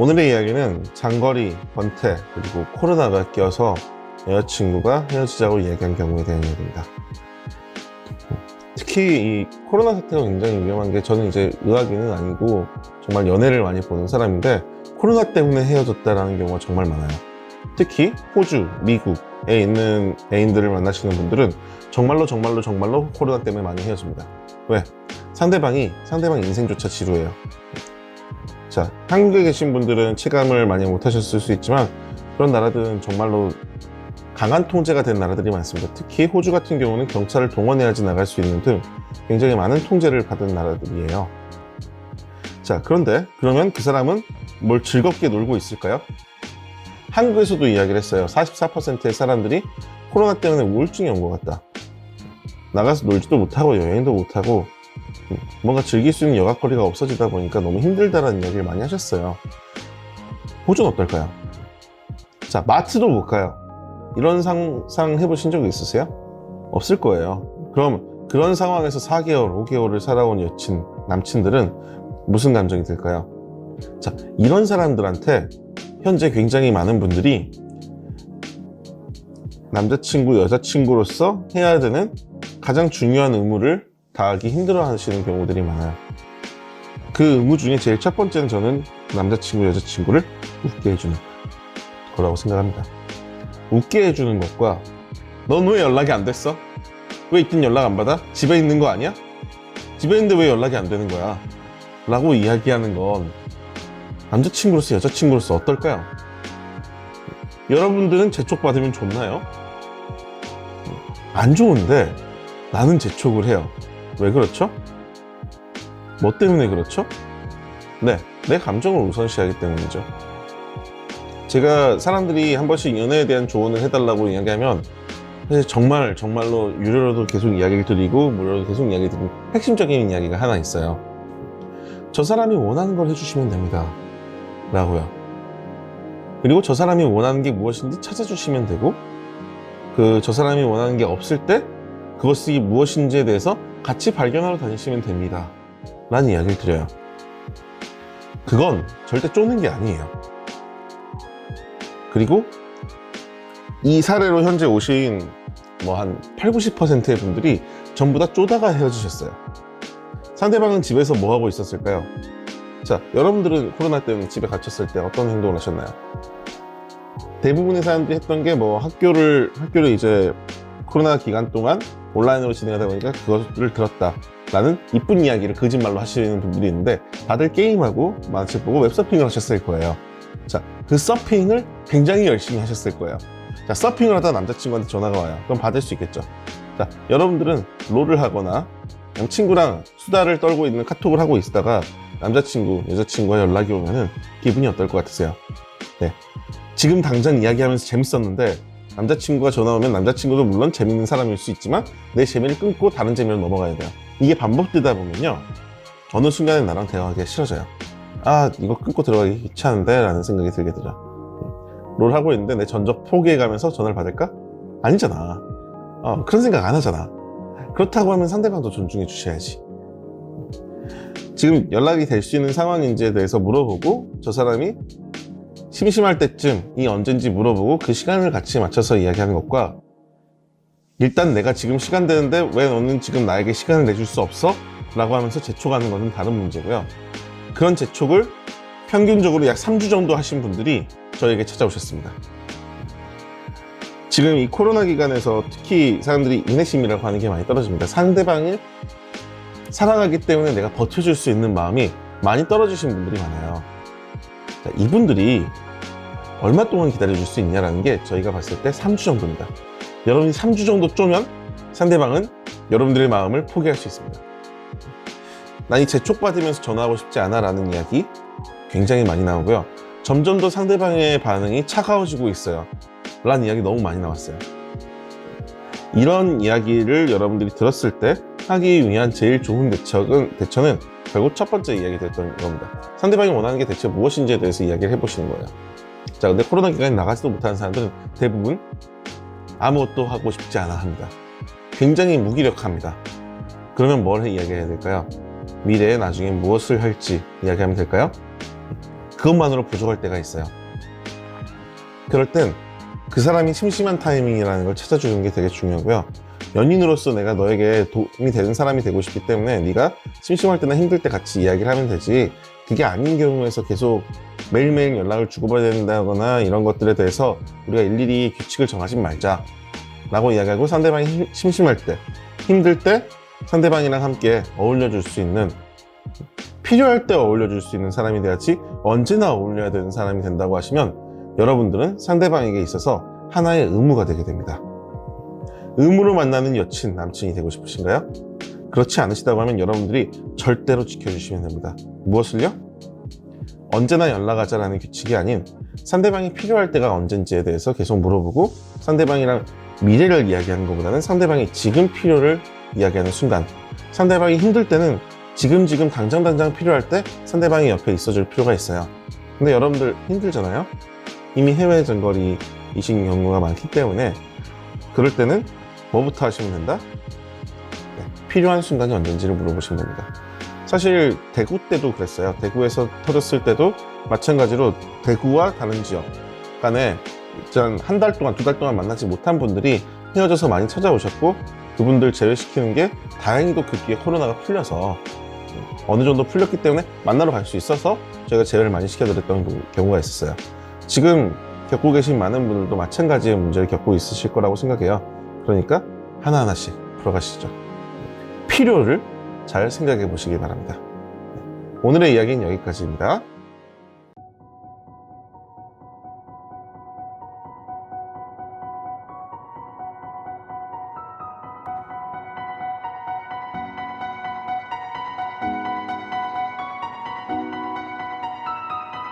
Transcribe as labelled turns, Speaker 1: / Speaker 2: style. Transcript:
Speaker 1: 오늘의 이야기는 장거리, 권태, 그리고 코로나가 껴서 여자친구가 헤어지자고 이야기한 경우에 대한 이야기입니다. 특히 이 코로나 사태가 굉장히 위험한 게, 저는 이제 의학인은 아니고 정말 연애를 많이 보는 사람인데 코로나 때문에 헤어졌다라는 경우가 정말 많아요. 특히 호주, 미국에 있는 애인들을 만나시는 분들은 정말로 코로나 때문에 많이 헤어집니다. 왜? 상대방 인생조차 지루해요. 자, 한국에 계신 분들은 체감을 많이 못 하셨을 수 있지만 그런 나라들은 정말로 강한 통제가 된 나라들이 많습니다. 특히 호주 같은 경우는 경찰을 동원해야지 나갈 수 있는 등 굉장히 많은 통제를 받은 나라들이에요. 자, 그러면 그 사람은 뭘 즐겁게 놀고 있을까요? 한국에서도 이야기를 했어요. 44%의 사람들이 코로나 때문에 우울증이 온 것 같다. 나가서 놀지도 못하고 여행도 못하고 뭔가 즐길 수 있는 여가거리가 없어지다 보니까 너무 힘들다라는 이야기를 많이 하셨어요. 호주는 어떨까요? 자, 마트도 못 가요. 이런 상상 해보신 적 있으세요? 없을 거예요. 그럼 그런 상황에서 4개월, 5개월을 살아온 남친들은 무슨 감정이 들까요? 자, 이런 사람들한테 현재 굉장히 많은 분들이 남자친구, 여자친구로서 해야 되는 가장 중요한 의무를 다하기 힘들어 하시는 경우들이 많아요. 그 의무 중에 제일 첫 번째는 저는 남자친구, 여자친구를 웃게 해주는 거라고 생각합니다. 웃게 해주는 것과 넌 왜 연락이 안 됐어? 왜 이땐 연락 안 받아? 집에 있는 거 아니야? 집에 있는데 왜 연락이 안 되는 거야? 라고 이야기하는 건 남자친구로서 여자친구로서 어떨까요? 여러분들은 재촉받으면 좋나요? 안 좋은데 나는 재촉을 해요. 왜 그렇죠? 뭐 때문에 그렇죠? 네, 내 감정을 우선시하기 때문이죠. 제가 사람들이 한 번씩 연애에 대한 조언을 해달라고 이야기하면 사실 정말로 유료로도 계속 이야기를 드리고 무료로도 계속 이야기 드리고 핵심적인 이야기가 하나 있어요. 저 사람이 원하는 걸 해주시면 됩니다 라고요. 그리고 저 사람이 원하는 게 무엇인지 찾아주시면 되고, 저 사람이 원하는 게 없을 때 그것이 무엇인지에 대해서 같이 발견하러 다니시면 됩니다 라는 이야기를 드려요. 그건 절대 쪼는 게 아니에요. 그리고 이 사례로 현재 오신 한 80~90%의 분들이 전부 다 쪼다가 헤어지셨어요. 상대방은 집에서 뭐 하고 있었을까요? 자, 여러분들은 코로나 때문에 집에 갇혔을 때 어떤 행동을 하셨나요? 대부분의 사람들이 했던 게 학교를 이제 코로나 기간 동안 온라인으로 진행하다 보니까 그것을 들었다라는 이쁜 이야기를 거짓말로 하시는 분들이 있는데, 다들 게임하고 만화책 보고 웹서핑을 하셨을 거예요. 자, 그 서핑을 굉장히 열심히 하셨을 거예요. 자, 서핑을 하다 남자친구한테 전화가 와요. 그럼 받을 수 있겠죠. 자, 여러분들은 롤을 하거나 친구랑 수다를 떨고 있는 카톡을 하고 있다가 남자친구, 여자친구와 연락이 오면은 기분이 어떨 것 같으세요? 네, 지금 당장 이야기하면서 재밌었는데 남자친구가 전화 오면 남자친구도 물론 재밌는 사람일 수 있지만 내 재미를 끊고 다른 재미로 넘어가야 돼요. 이게 반복되다 보면요, 어느 순간에 나랑 대화하기가 싫어져요. 아, 이거 끊고 들어가기 귀찮은데 라는 생각이 들게 되죠. 롤 하고 있는데 내 전적 포기해가면서 전화를 받을까? 아니잖아. 그런 생각 안 하잖아. 그렇다고 하면 상대방도 존중해 주셔야지. 지금 연락이 될 수 있는 상황인지에 대해서 물어보고, 저 사람이 심심할 때쯤이 언젠지 물어보고 그 시간을 같이 맞춰서 이야기하는 것과, 일단 내가 지금 시간 되는데 왜 너는 지금 나에게 시간을 내줄 수 없어? 라고 하면서 재촉하는 것은 다른 문제고요. 그런 재촉을 평균적으로 약 3주 정도 하신 분들이 저에게 찾아오셨습니다. 지금 이 코로나 기간에서 특히 사람들이 인내심이라고 하는 게 많이 떨어집니다. 상대방을 사랑하기 때문에 내가 버텨줄 수 있는 마음이 많이 떨어지신 분들이 많아요. 자, 이분들이 얼마 동안 기다려줄 수 있냐라는 게 저희가 봤을 때 3주 정도입니다. 여러분이 3주 정도 쪼면 상대방은 여러분들의 마음을 포기할 수 있습니다. 난 이 재촉받으면서 전화하고 싶지 않아 라는 이야기 굉장히 많이 나오고요. 점점 더 상대방의 반응이 차가워지고 있어요 라는 이야기 너무 많이 나왔어요. 이런 이야기를 여러분들이 들었을 때 하기 위한 제일 좋은 대처는 결국 첫 번째 이야기 됐던 겁니다. 상대방이 원하는 게 대체 무엇인지에 대해서 이야기를 해보시는 거예요. 자, 근데 코로나 기간에 나가지도 못하는 사람들은 대부분 아무것도 하고 싶지 않아 합니다. 굉장히 무기력합니다. 그러면 뭘 이야기해야 될까요? 미래에 나중에 무엇을 할지 이야기하면 될까요? 그것만으로 부족할 때가 있어요. 그럴 땐 그 사람이 심심한 타이밍이라는 걸 찾아주는 게 되게 중요하고요. 연인으로서 내가 너에게 도움이 되는 사람이 되고 싶기 때문에 네가 심심할 때나 힘들 때 같이 이야기를 하면 되지, 그게 아닌 경우에서 계속 매일매일 연락을 주고받아야 된다거나 이런 것들에 대해서 우리가 일일이 규칙을 정하지 말자 라고 이야기하고, 상대방이 심심할 때, 힘들 때 상대방이랑 함께 어울려줄 수 있는, 필요할 때 어울려줄 수 있는 사람이 돼야지 언제나 어울려야 되는 사람이 된다고 하시면 여러분들은 상대방에게 있어서 하나의 의무가 되게 됩니다. 의무로 만나는 여친, 남친이 되고 싶으신가요? 그렇지 않으시다고 하면 여러분들이 절대로 지켜주시면 됩니다. 무엇을요? 언제나 연락하자라는 규칙이 아닌, 상대방이 필요할 때가 언젠지에 대해서 계속 물어보고, 상대방이랑 미래를 이야기하는 것보다는 상대방이 지금 필요를 이야기하는 순간, 상대방이 힘들 때는 지금 당장 필요할 때 상대방이 옆에 있어줄 필요가 있어요. 근데 여러분들 힘들잖아요? 이미 해외 장거리이신 경우가 많기 때문에 그럴 때는 뭐부터 하시면 된다? 네, 필요한 순간이 언젠지를 물어보시면 됩니다. 사실 대구 때도 그랬어요. 대구에서 터졌을 때도 마찬가지로 대구와 다른 지역 간에 한 달 동안, 2달 동안 만나지 못한 분들이 헤어져서 많이 찾아오셨고, 그분들 제외시키는 게 다행히도 그 뒤에 코로나가 풀려서 어느 정도 풀렸기 때문에 만나러 갈 수 있어서 저희가 제외를 많이 시켜드렸던 경우가 있었어요. 지금 겪고 계신 많은 분들도 마찬가지의 문제를 겪고 있으실 거라고 생각해요. 그러니까 하나하나씩 풀어가시죠. 필요를 잘 생각해 보시기 바랍니다. 오늘의 이야기는 여기까지입니다.